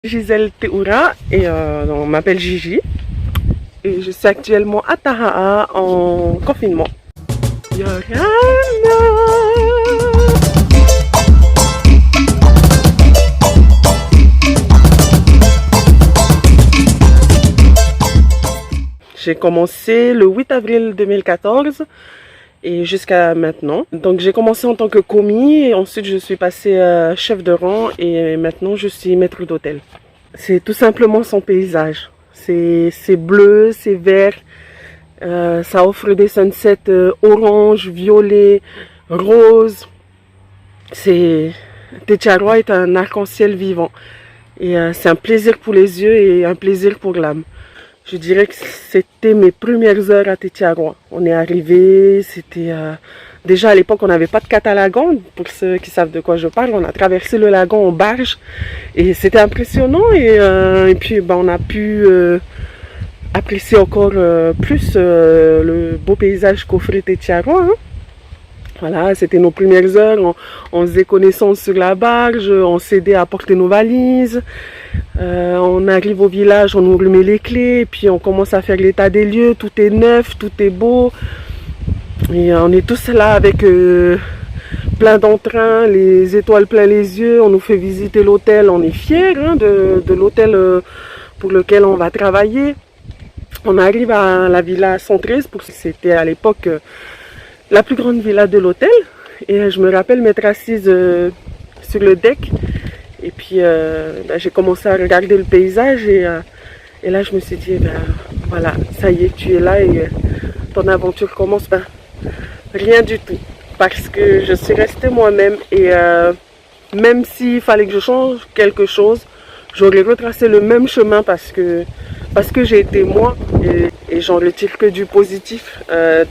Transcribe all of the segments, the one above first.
Gisèle Teoura et on m'appelle Gigi et je suis actuellement à Tahaa en confinement. Yorana. J'ai commencé le 8 avril 2014 et jusqu'à maintenant. Donc j'ai commencé en tant que commis et ensuite je suis passée chef de rang et maintenant je suis maître d'hôtel. C'est tout simplement son paysage. C'est bleu, c'est vert, ça offre des sunsets orange, violet, rose. Tetiaroa est un arc-en-ciel vivant et c'est un plaisir pour les yeux et un plaisir pour l'âme. Je dirais que c'était mes premières heures à Tetiaroa. On est arrivé, c'était déjà à l'époque on n'avait pas de catalagan, pour ceux qui savent de quoi je parle. On a traversé le lagon en barge et c'était impressionnant et puis on a pu apprécier encore plus le beau paysage qu'offrait Tetiaroa. Hein. Voilà, c'était nos premières heures, on faisait connaissance sur la barge, on s'aidait à porter nos valises. On arrive au village, on nous remet les clés, puis on commence à faire l'état des lieux, tout est neuf, tout est beau. Et on est tous là avec plein d'entrain, les étoiles plein les yeux, on nous fait visiter l'hôtel, on est fiers hein, de l'hôtel pour lequel on va travailler. On arrive à la villa 113, c'était à l'époque la plus grande villa de l'hôtel. Et je me rappelle m'être assise sur le deck. Et puis j'ai commencé à regarder le paysage et là je me suis dit, voilà, ça y est, tu es là et ton aventure commence. Rien du tout, parce que je suis restée moi-même et même s'il fallait que je change quelque chose, j'aurais retracé le même chemin parce que j'ai été moi et j'en retire que du positif.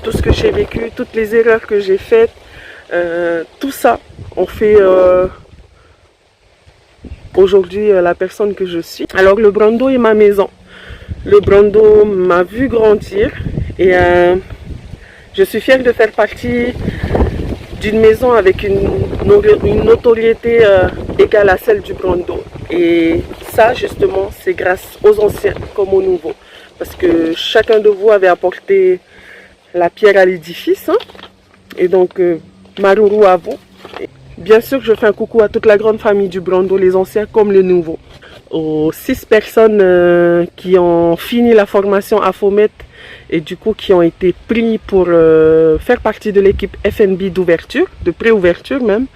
Tout ce que j'ai vécu, toutes les erreurs que j'ai faites, tout ça, on fait... aujourd'hui la personne que je suis. Alors le Brando est ma maison. Le Brando m'a vu grandir et je suis fière de faire partie d'une maison avec une notoriété égale à celle du Brando. Et ça justement c'est grâce aux anciens comme aux nouveaux. Parce que chacun de vous avait apporté la pierre à l'édifice. Hein? Et donc Maruru à vous. Bien sûr, je fais un coucou à toute la grande famille du Brando, les anciens comme les nouveaux. Aux 6 personnes qui ont fini la formation à Fomet et du coup qui ont été pris pour faire partie de l'équipe FNB d'ouverture, de pré-ouverture même.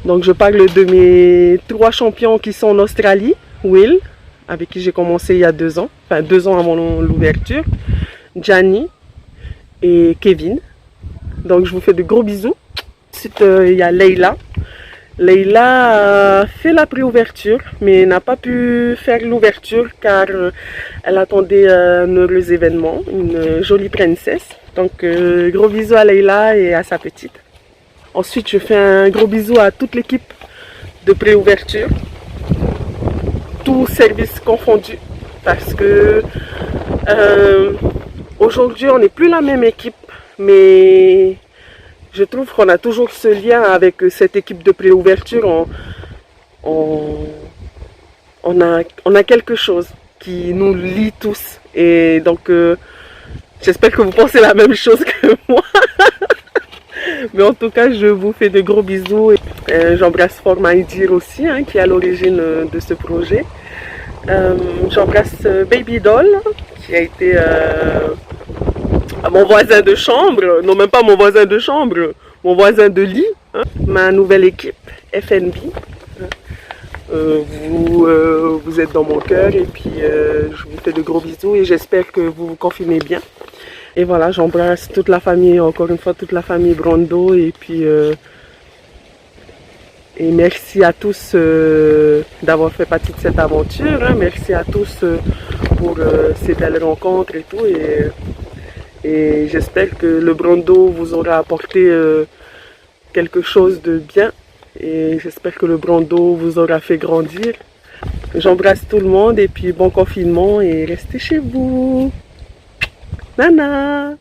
Donc je parle de mes 3 champions qui sont en Australie, Will, avec qui j'ai commencé il y a 2 ans, enfin 2 ans avant l'ouverture, Gianni et Kevin. Donc je vous fais de gros bisous. Ensuite, il y a Leila. Leila a fait la préouverture, mais n'a pas pu faire l'ouverture car elle attendait un heureux événement, une jolie princesse. Donc, gros bisous à Leila et à sa petite. Ensuite, je fais un gros bisou à toute l'équipe de préouverture, tous services confondus, parce que aujourd'hui, on n'est plus la même équipe, mais... je trouve qu'on a toujours ce lien avec cette équipe de préouverture. On a quelque chose qui nous lie tous. Et donc, j'espère que vous pensez la même chose que moi. Mais en tout cas, je vous fais de gros bisous. J'embrasse fort Maïdir aussi, hein, qui est à l'origine de ce projet. J'embrasse Baby Doll, qui a été... mon voisin de chambre, non même pas mon voisin de chambre, mon voisin de lit, hein, ma nouvelle équipe FNB. Vous êtes dans mon cœur et puis je vous fais de gros bisous et j'espère que vous vous confinez bien. Et voilà, j'embrasse toute la famille, encore une fois toute la famille Brando et puis et merci à tous d'avoir fait partie de cette aventure. Hein, merci à tous pour ces belles rencontres et tout. Et j'espère que le Brando vous aura apporté quelque chose de bien. Et j'espère que le Brando vous aura fait grandir. J'embrasse tout le monde et puis bon confinement et restez chez vous. Nana!